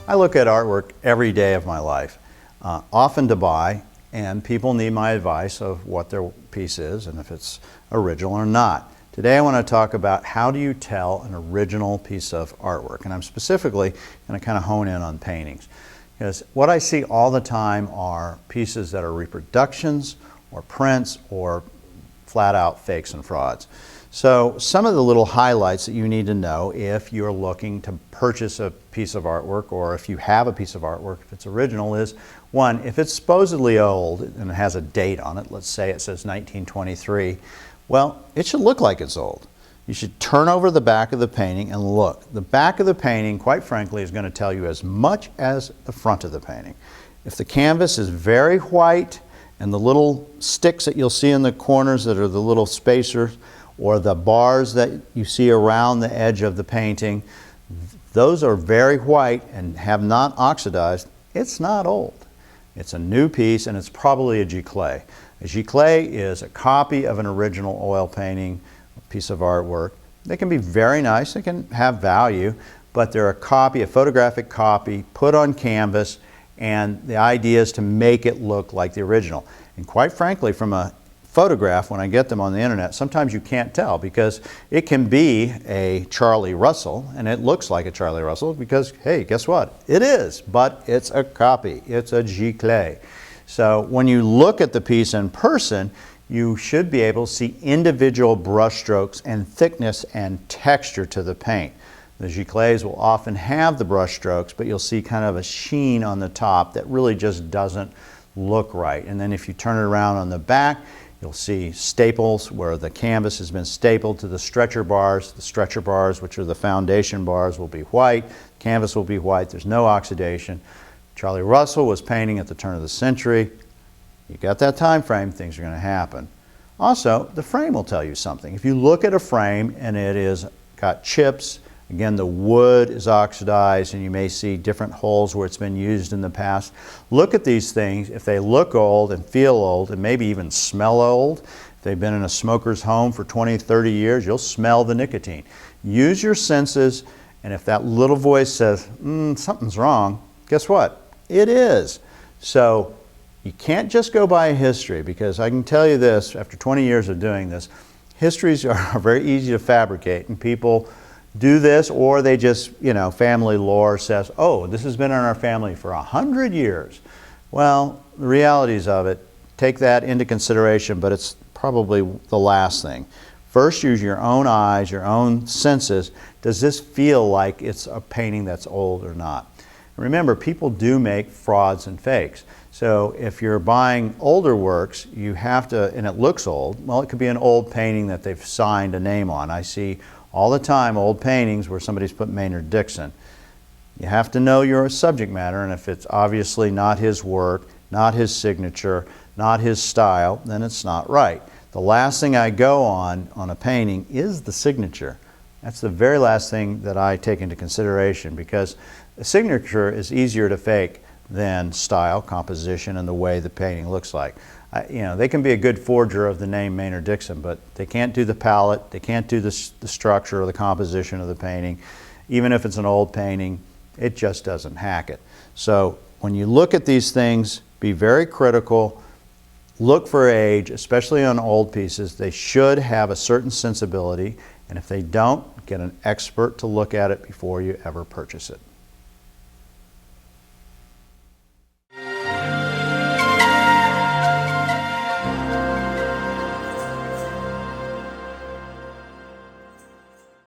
I look at artwork every day of my life, often to buy, and people need my advice of what their piece is and if it's original or not. Today I want to talk about how do you tell an original piece of artwork, and I'm specifically going to kind of hone in on paintings. Because what I see all the time are pieces that are reproductions or prints or flat out fakes and frauds. So some of the little highlights that you need to know if you're looking to purchase a piece of artwork, or if you have a piece of artwork, if it's original, is one, if it's supposedly old and it has a date on it, let's say it says 1923, well, it should look like it's old. You should turn over the back of the painting and look. The back of the painting, quite frankly, is going to tell you as much as the front of the painting. If the canvas is very white and the little sticks that you'll see in the corners that are the little spacers, or the bars that you see around the edge of the painting, those are very white and have not oxidized, it's not old. It's a new piece, and it's probably a giclée. A giclée is a copy of an original oil painting, a piece of artwork. They can be very nice, they can have value, but they're a copy, a photographic copy, put on canvas, and the idea is to make it look like the original. And quite frankly, from a photograph, when I get them on the internet, sometimes you can't tell, because it can be a Charlie Russell and it looks like a Charlie Russell because, hey, guess what? It is, but it's a copy. It's a giclée. So when you look at the piece in person, you should be able to see individual brush strokes and thickness and texture to the paint. The giclées will often have the brush strokes, but you'll see kind of a sheen on the top that really just doesn't look right. And then if you turn it around on the back, you'll see staples where the canvas has been stapled to the stretcher bars. The stretcher bars, which are the foundation bars, will be white. Canvas will be white. There's no oxidation. Charlie Russell was painting at the turn of the century. You got that time frame, things are going to happen. Also, the frame will tell you something. If you look at a frame and it is got chips, again, the wood is oxidized and you may see different holes where it's been used in the past. Look at these things. If they look old and feel old and maybe even smell old, if they've been in a smoker's home for 20, 30 years, you'll smell the nicotine. Use your senses, and if that little voice says, something's wrong, guess what? It is. So you can't just go by history, because I can tell you this, after 20 years of doing this, histories are very easy to fabricate, and people do this, or they just, family lore says, oh, this has been in our family for 100 years. Well, the realities of it, take that into consideration, but it's probably the last thing. First, use your own eyes, your own senses. Does this feel like it's a painting that's old or not? Remember, people do make frauds and fakes. So if you're buying older works, you have to, and it looks old, well, it could be an old painting that they've signed a name on. I see all the time old paintings where somebody's put Maynard Dixon. You have to know your subject matter, and if it's obviously not his work, not his signature, not his style, then it's not right. The last thing I go on a painting is the signature. That's the very last thing that I take into consideration, because a signature is easier to fake than style, composition, and the way the painting looks like. They can be a good forger of the name Maynard Dixon, but they can't do the palette, they can't do the structure or the composition of the painting. Even if it's an old painting, it just doesn't hack it. So when you look at these things, be very critical. Look for age, especially on old pieces. They should have a certain sensibility, and if they don't, get an expert to look at it before you ever purchase it.